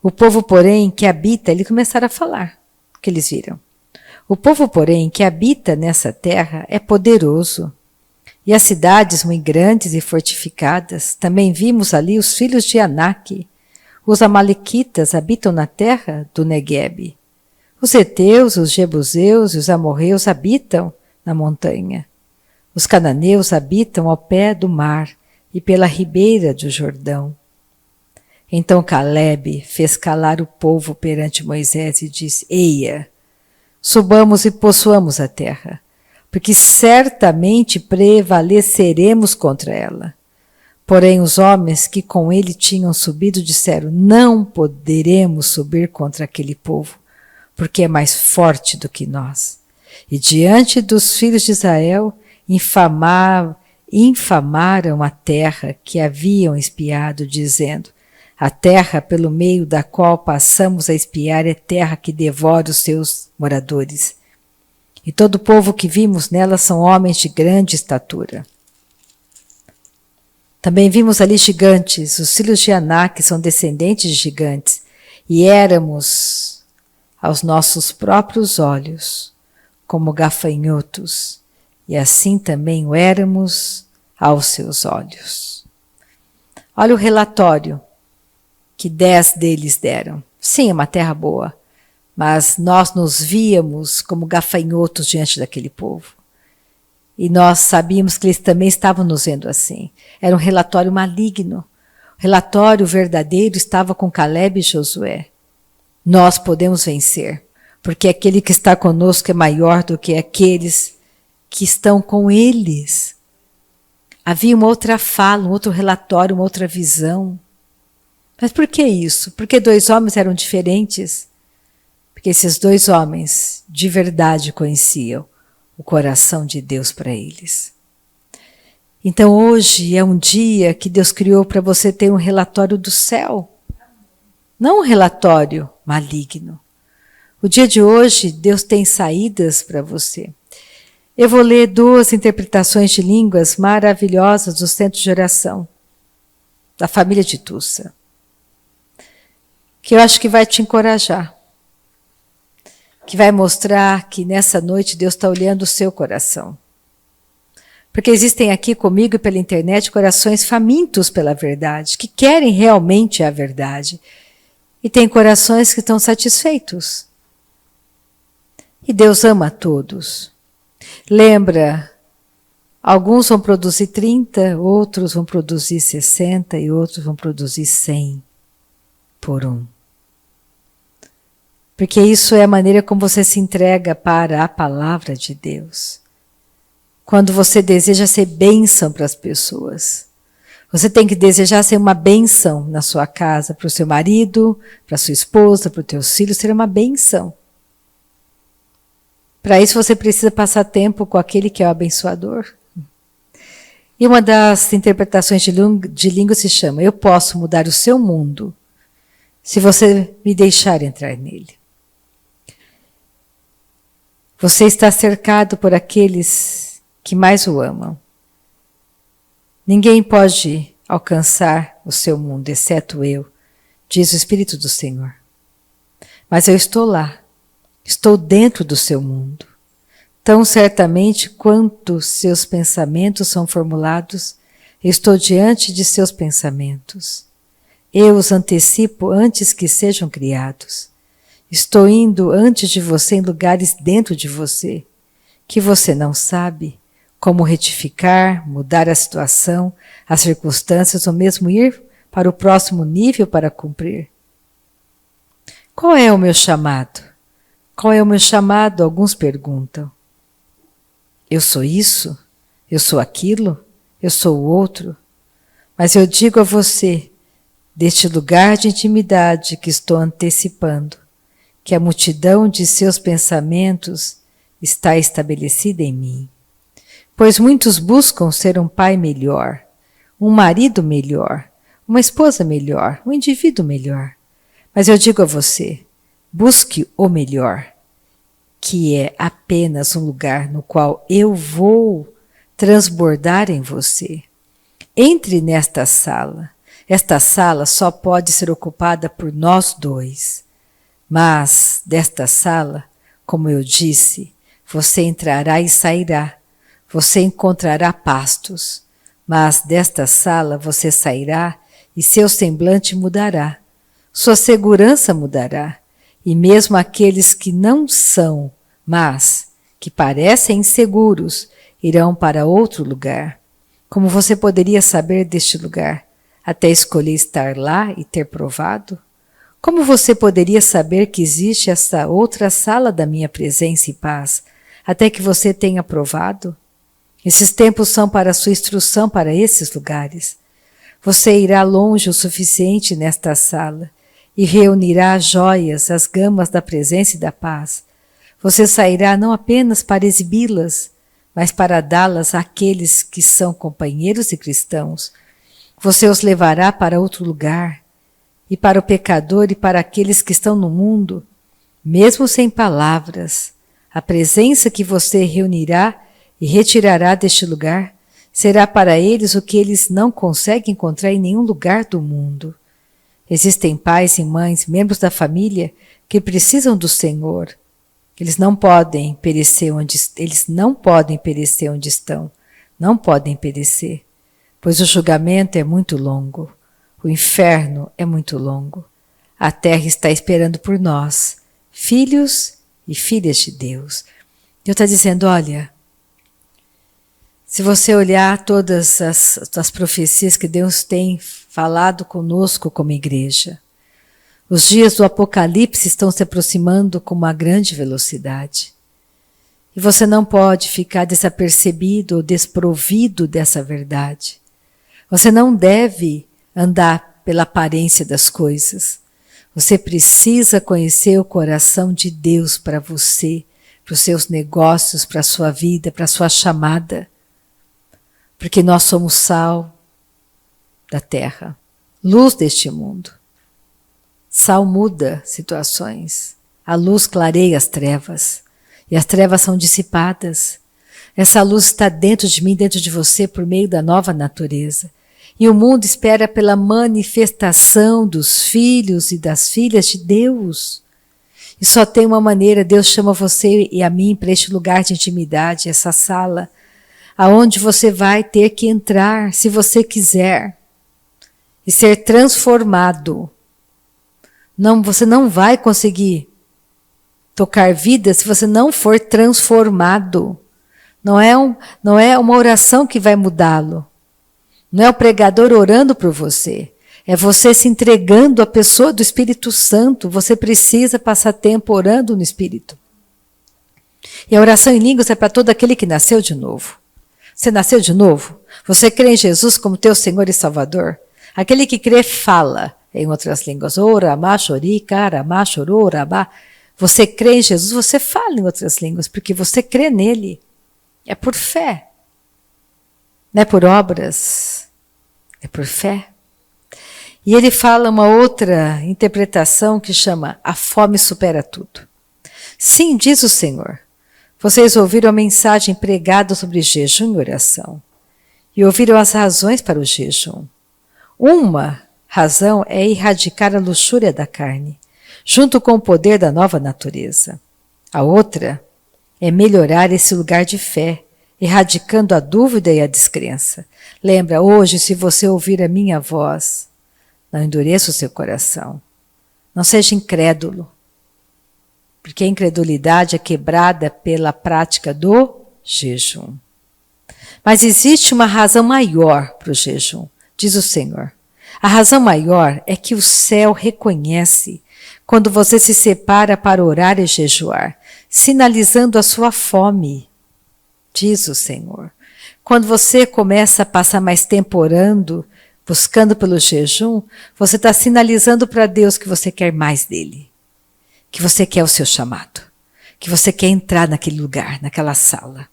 O povo, porém, que habita, eles começaram a falar o que eles viram. O povo, porém, que habita nessa terra é poderoso, e as cidades muito grandes e fortificadas. Também vimos ali os filhos de Anak. Os amalequitas habitam na terra do Neguebe. Os heteus, os jebuseus e os amorreus habitam na montanha. Os cananeus habitam ao pé do mar e pela ribeira do Jordão. Então Calebe fez calar o povo perante Moisés e disse: eia, subamos e possuamos a terra, porque certamente prevaleceremos contra ela. Porém os homens que com ele tinham subido disseram: não poderemos subir contra aquele povo, porque é mais forte do que nós. E diante dos filhos de Israel infamaram a terra que haviam espiado, dizendo: a terra pelo meio da qual passamos a espiar é terra que devora os seus moradores. E todo o povo que vimos nela são homens de grande estatura. Também vimos ali gigantes, os filhos de Anak são descendentes de gigantes, e éramos aos nossos próprios olhos como gafanhotos, e assim também o éramos aos seus olhos. Olha o relatório que 10 deles deram. Sim, é uma terra boa, mas nós nos víamos como gafanhotos diante daquele povo. E nós sabíamos que eles também estavam nos vendo assim. Era um relatório maligno. O relatório verdadeiro estava com Calebe e Josué. Nós podemos vencer, porque aquele que está conosco é maior do que aqueles que estão com eles. Havia uma outra fala, um outro relatório, uma outra visão. Mas por que isso? Porque 2 homens eram diferentes? Porque esses 2 homens de verdade conheciam o coração de Deus para eles. Então hoje é um dia que Deus criou para você ter um relatório do céu, não um relatório maligno. O dia de hoje Deus tem saídas para você. Eu vou ler 2 interpretações de línguas maravilhosas do Centro de Oração, da família de Tussa, que eu acho que vai te encorajar, que vai mostrar que nessa noite Deus está olhando o seu coração. Porque existem aqui comigo e pela internet corações famintos pela verdade, que querem realmente a verdade. E tem corações que estão satisfeitos. E Deus ama a todos. Lembra, alguns vão produzir 30, outros vão produzir 60 e outros vão produzir 100 por um. Porque isso é a maneira como você se entrega para a palavra de Deus. Quando você deseja ser bênção para as pessoas. Você tem que desejar ser uma bênção na sua casa, para o seu marido, para a sua esposa, para os teus filhos, ser uma bênção. Para isso você precisa passar tempo com aquele que é o abençoador. E uma das interpretações de língua se chama: eu posso mudar o seu mundo se você me deixar entrar nele. Você está cercado por aqueles que mais o amam. Ninguém pode alcançar o seu mundo, exceto eu, diz o Espírito do Senhor. Mas eu estou lá, estou dentro do seu mundo. Tão certamente quanto seus pensamentos são formulados, eu estou diante de seus pensamentos. Eu os antecipo antes que sejam criados. Estou indo antes de você em lugares dentro de você, que você não sabe como retificar, mudar a situação, as circunstâncias, ou mesmo ir para o próximo nível para cumprir. Qual é o meu chamado? Qual é o meu chamado? Alguns perguntam. Eu sou isso? Eu sou aquilo? Eu sou o outro? Mas eu digo a você, deste lugar de intimidade que estou antecipando, que a multidão de seus pensamentos está estabelecida em mim. Pois muitos buscam ser um pai melhor, um marido melhor, uma esposa melhor, um indivíduo melhor. Mas eu digo a você, busque o melhor, que é apenas um lugar no qual eu vou transbordar em você. Entre nesta sala. Esta sala só pode ser ocupada por nós dois. Mas desta sala, como eu disse, você entrará e sairá. Você encontrará pastos. Mas desta sala você sairá e seu semblante mudará. Sua segurança mudará. E mesmo aqueles que não são, mas que parecem inseguros, irão para outro lugar. Como você poderia saber deste lugar, até escolher estar lá e ter provado? Como você poderia saber que existe essa outra sala da minha presença e paz, até que você tenha provado? Esses tempos são para a sua instrução para esses lugares. Você irá longe o suficiente nesta sala e reunirá as joias, as gamas da presença e da paz. Você sairá não apenas para exibi-las, mas para dá-las àqueles que são companheiros e cristãos. Você os levará para outro lugar, e para o pecador e para aqueles que estão no mundo, mesmo sem palavras, a presença que você reunirá e retirará deste lugar será para eles o que eles não conseguem encontrar em nenhum lugar do mundo. Existem pais e mães, membros da família, que precisam do Senhor. Eles não podem perecer onde estão. Não podem perecer, pois o julgamento é muito longo. O inferno é muito longo. A terra está esperando por nós, filhos e filhas de Deus. Deus está dizendo, olha, se você olhar todas as profecias que Deus tem falado conosco como igreja, os dias do Apocalipse estão se aproximando com uma grande velocidade. E você não pode ficar desapercebido ou desprovido dessa verdade. Você não deve andar pela aparência das coisas. Você precisa conhecer o coração de Deus para você, para os seus negócios, para a sua vida, para a sua chamada. Porque nós somos sal da terra, luz deste mundo. Sal muda situações. A luz clareia as trevas. E as trevas são dissipadas. Essa luz está dentro de mim, dentro de você, por meio da nova natureza. E o mundo espera pela manifestação dos filhos e das filhas de Deus. E só tem uma maneira, Deus chama você e a mim para este lugar de intimidade, essa sala, aonde você vai ter que entrar, se você quiser, e ser transformado. Não, você não vai conseguir tocar vida se você não for transformado. Não é uma oração que vai mudá-lo. Não é o pregador orando por você. É você se entregando à pessoa do Espírito Santo. Você precisa passar tempo orando no Espírito. E a oração em línguas é para todo aquele que nasceu de novo. Você nasceu de novo? Você crê em Jesus como teu Senhor e Salvador? Aquele que crê fala em outras línguas. Orama, chorica, arama, chororabá. Você crê em Jesus, você fala em outras línguas, porque você crê nele. É por fé. Não é por obras. É por fé. E ele fala uma outra interpretação que chama a fome supera tudo. Sim, diz o Senhor, vocês ouviram a mensagem pregada sobre jejum e oração. E ouviram as razões para o jejum. Uma razão é erradicar a luxúria da carne, junto com o poder da nova natureza. A outra é melhorar esse lugar de fé, erradicando a dúvida e a descrença. Lembra, hoje, se você ouvir a minha voz, não endureça o seu coração. Não seja incrédulo, porque a incredulidade é quebrada pela prática do jejum. Mas existe uma razão maior para o jejum, diz o Senhor. A razão maior é que o céu reconhece quando você se separa para orar e jejuar, sinalizando a sua fome, diz o Senhor. Quando você começa a passar mais tempo orando, buscando pelo jejum, você está sinalizando para Deus que você quer mais dele, que você quer o seu chamado, que você quer entrar naquele lugar, naquela sala.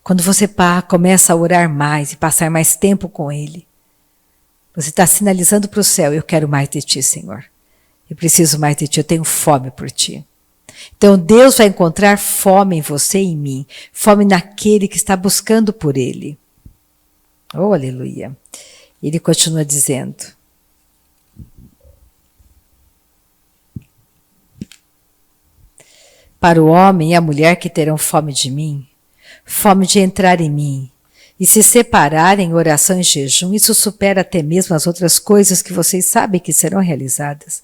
Quando você começa a orar mais e passar mais tempo com ele, você está sinalizando para o céu, eu quero mais de ti, Senhor. Eu preciso mais de ti, eu tenho fome por ti. Então Deus vai encontrar fome em você e em mim, fome naquele que está buscando por ele. Oh, aleluia. Ele continua dizendo. Para o homem e a mulher que terão fome de mim, fome de entrar em mim, e se separarem em oração e jejum, isso supera até mesmo as outras coisas que vocês sabem que serão realizadas.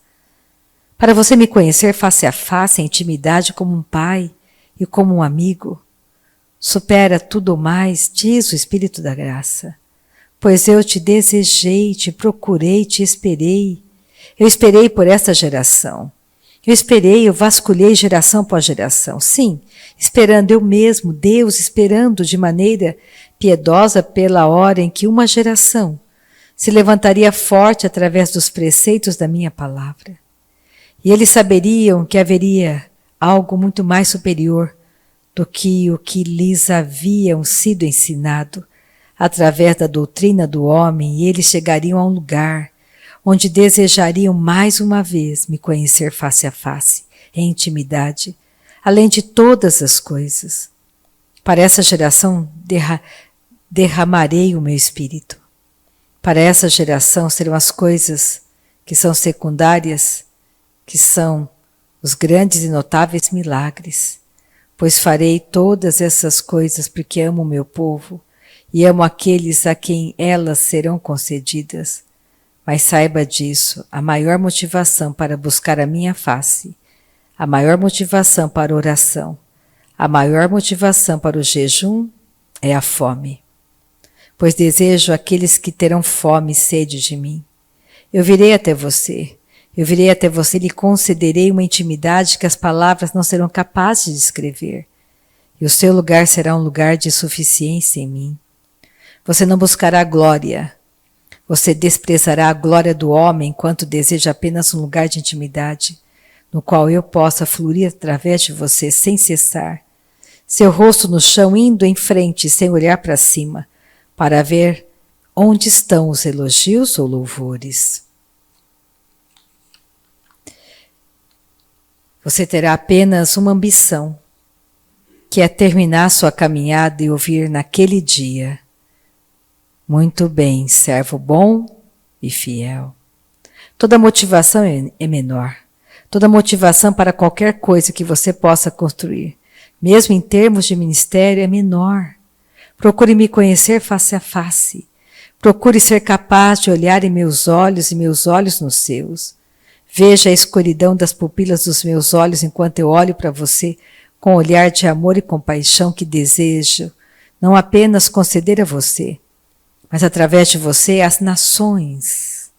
Para você me conhecer face a face, em intimidade como um pai e como um amigo, supera tudo mais, diz o Espírito da Graça. Pois eu te desejei, te procurei, te esperei. Eu esperei por esta geração. Eu esperei, eu vasculhei geração após geração. Sim, esperando eu mesmo, Deus esperando de maneira piedosa pela hora em que uma geração se levantaria forte através dos preceitos da minha palavra. E eles saberiam que haveria algo muito mais superior do que o que lhes haviam sido ensinado através da doutrina do homem, e eles chegariam a um lugar onde desejariam mais uma vez me conhecer face a face, em intimidade, além de todas as coisas. Para essa geração derramarei o meu espírito. Para essa geração serão as coisas que são secundárias, que são os grandes e notáveis milagres, pois farei todas essas coisas porque amo o meu povo e amo aqueles a quem elas serão concedidas. Mas saiba disso, a maior motivação para buscar a minha face, a maior motivação para a oração, a maior motivação para o jejum é a fome. Pois desejo aqueles que terão fome e sede de mim. Eu virei até você e lhe concederei uma intimidade que as palavras não serão capazes de descrever. E o seu lugar será um lugar de suficiência em mim. Você não buscará glória. Você desprezará a glória do homem enquanto deseja apenas um lugar de intimidade, no qual eu possa fluir através de você sem cessar. Seu rosto no chão indo em frente sem olhar para cima, para ver onde estão os elogios ou louvores. Você terá apenas uma ambição, que é terminar sua caminhada e ouvir naquele dia: muito bem, servo bom e fiel. Toda motivação é menor. Toda motivação para qualquer coisa que você possa construir, mesmo em termos de ministério, é menor. Procure me conhecer face a face. Procure ser capaz de olhar em meus olhos e meus olhos nos seus. Veja a escuridão das pupilas dos meus olhos enquanto eu olho para você com olhar de amor e compaixão que desejo não apenas conceder a você, mas através de você às nações.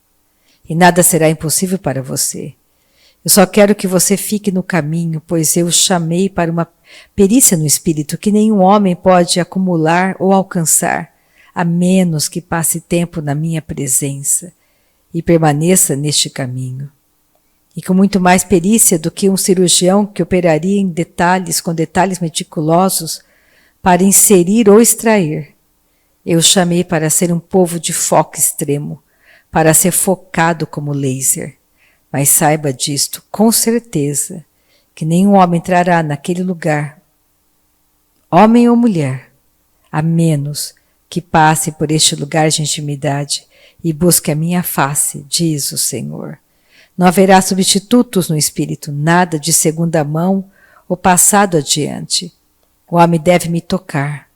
e nada será impossível para você. Eu só quero que você fique no caminho, pois eu o chamei para uma perícia no Espírito que nenhum homem pode acumular ou alcançar, a menos que passe tempo na minha presença e permaneça neste caminho. E com muito mais perícia do que um cirurgião que operaria em detalhes, com detalhes meticulosos, para inserir ou extrair. Eu o chamei para ser um povo de foco extremo, para ser focado como laser. Mas saiba disto, com certeza, que nenhum homem entrará naquele lugar, homem ou mulher, a menos que passe por este lugar de intimidade e busque a minha face, diz o Senhor. Não haverá substitutos no Espírito, nada de segunda mão ou passado adiante. O homem deve me tocar.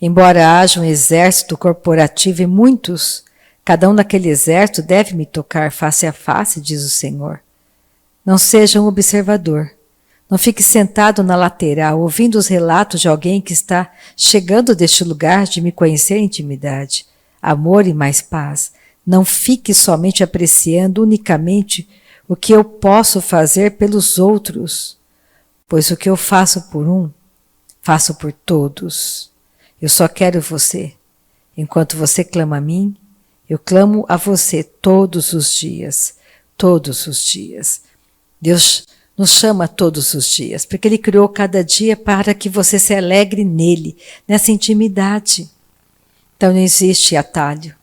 Embora haja um exército corporativo e muitos, cada um naquele exército deve me tocar face a face, diz o Senhor. Não seja um observador. Não fique sentado na lateral, ouvindo os relatos de alguém que está chegando deste lugar de me conhecer em intimidade, amor e mais paz. Não fique somente apreciando unicamente o que eu posso fazer pelos outros, pois o que eu faço por um, faço por todos. Eu só quero você. Enquanto você clama a mim, eu clamo a você todos os dias. Todos os dias. Deus nos chama todos os dias, porque Ele criou cada dia para que você se alegre nele, nessa intimidade. Então não existe atalho,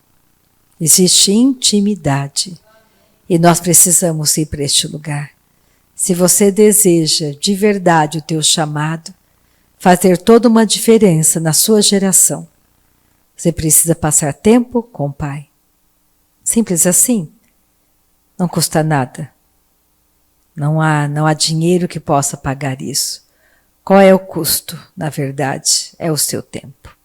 existe intimidade. E nós precisamos ir para este lugar. Se você deseja de verdade o teu chamado, fazer toda uma diferença na sua geração, você precisa passar tempo com o Pai. Simples assim. Não custa nada. Não há dinheiro que possa pagar isso. Qual é o custo? Na verdade, é o seu tempo.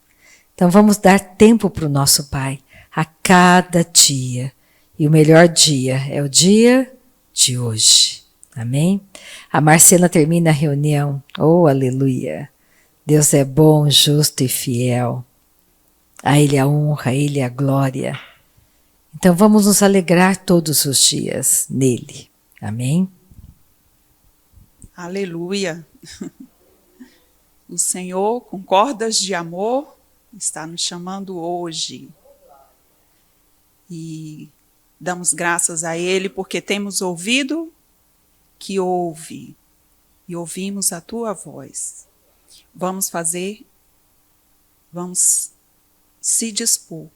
Então vamos dar tempo para o nosso Pai a cada dia. E o melhor dia é o dia de hoje. Amém? A Marcela termina a reunião. Oh, aleluia! Deus é bom, justo e fiel. A Ele a honra, a Ele a glória. Então vamos nos alegrar todos os dias nele. Amém?
Aleluia! O Senhor, com cordas de amor, está nos chamando hoje. E damos graças a Ele porque temos ouvido que ouve e ouvimos a Tua voz. Vamos se dispor.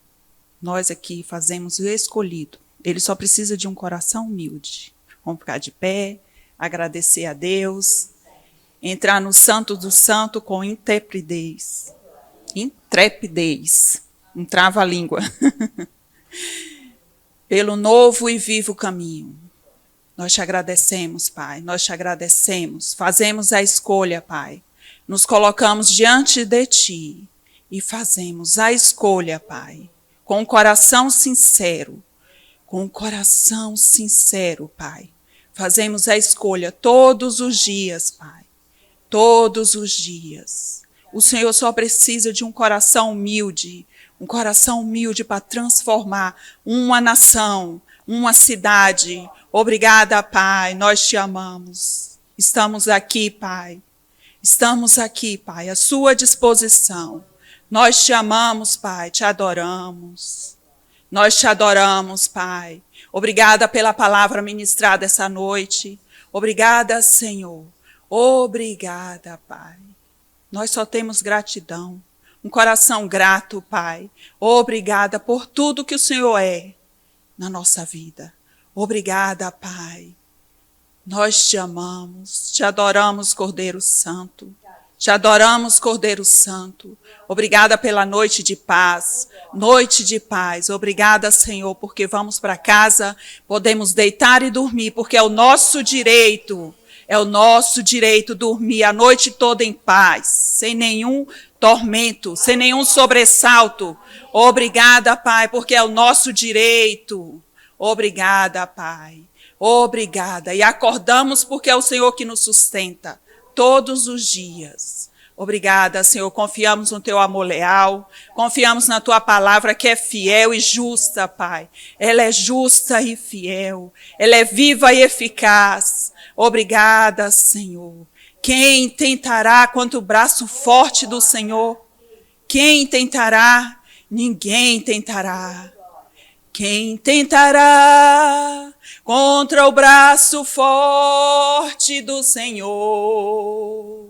Nós aqui fazemos o escolhido. Ele só precisa de um coração humilde. Vamos ficar de pé, agradecer a Deus, entrar no Santo do Santo com intrepidez. Intrepidez. Um trava-língua. Pelo novo e vivo caminho. Nós te agradecemos, Pai. Nós te agradecemos. Fazemos a escolha, Pai. Nos colocamos diante de Ti e fazemos a escolha, Pai. Com um coração sincero. Com um coração sincero, Pai. Fazemos a escolha todos os dias, Pai. Todos os dias. O Senhor só precisa de um coração humilde. Um coração humilde para transformar uma nação, uma cidade. Obrigada, Pai. Nós te amamos. Estamos aqui, Pai. Estamos aqui, Pai, à sua disposição. Nós te amamos, Pai. Te adoramos. Nós te adoramos, Pai. Obrigada pela palavra ministrada essa noite. Obrigada, Senhor. Obrigada, Pai. Nós só temos gratidão. Um coração grato, Pai. Obrigada por tudo que o Senhor é na nossa vida. Obrigada, Pai. Nós te amamos, te adoramos, Cordeiro Santo. Te adoramos, Cordeiro Santo. Obrigada pela noite de paz, noite de paz. Obrigada, Senhor, porque vamos para casa, podemos deitar e dormir, porque é o nosso direito. É o nosso direito dormir a noite toda em paz, sem nenhum tormento, sem nenhum sobressalto. Obrigada, Pai, porque é o nosso direito. Obrigada, Pai. Obrigada. E acordamos porque é o Senhor que nos sustenta todos os dias. Obrigada, Senhor. Confiamos no teu amor leal. Confiamos na tua palavra que é fiel e justa, Pai. Ela é justa e fiel. Ela é viva e eficaz. Obrigada, Senhor. Quem tentará contra o braço forte do Senhor? Quem tentará? Ninguém tentará. Quem tentará contra o braço forte do Senhor?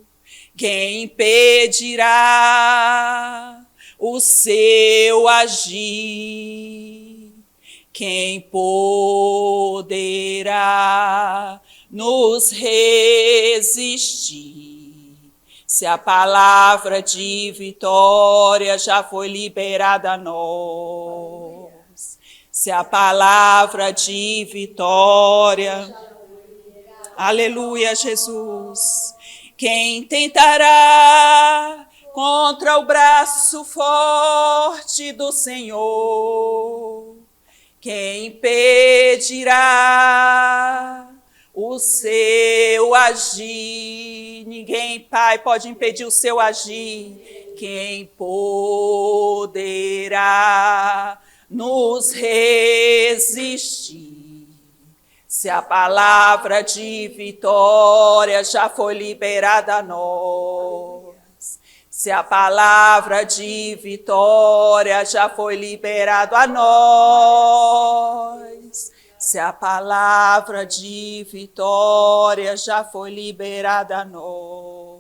Quem impedirá o seu agir? Quem poderá nos resistir? Se a palavra de vitória já foi liberada a nós. Se a palavra de vitória, aleluia, Jesus. Quem tentará contra o braço forte do Senhor? Quem impedirá o seu agir? Ninguém, Pai, pode impedir o seu agir. Quem poderá nos resistir? Se a palavra de vitória já foi liberada a nós. Se a palavra de vitória já foi liberada a nós. Se a palavra de vitória já foi liberada a nós.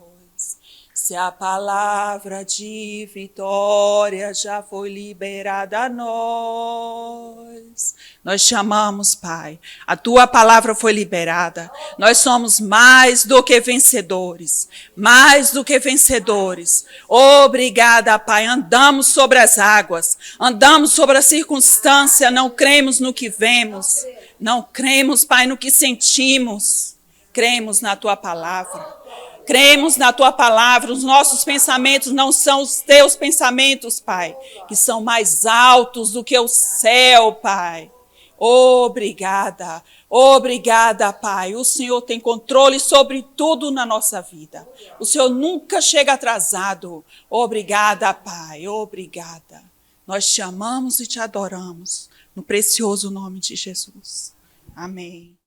Se a palavra de vitória já foi liberada a nós. Nós te amamos, Pai. A tua palavra foi liberada. Nós somos mais do que vencedores. Mais do que vencedores. Obrigada, Pai. Andamos sobre as águas. Andamos sobre a circunstância. Não cremos no que vemos. Não cremos, Pai, no que sentimos. Cremos na tua palavra. Cremos na tua palavra, os nossos pensamentos não são os teus pensamentos, Pai, que são mais altos do que o céu, Pai. Obrigada, obrigada, Pai. O Senhor tem controle sobre tudo na nossa vida. O Senhor nunca chega atrasado. Obrigada, Pai, obrigada. Nós te amamos e te adoramos, no precioso nome de Jesus. Amém.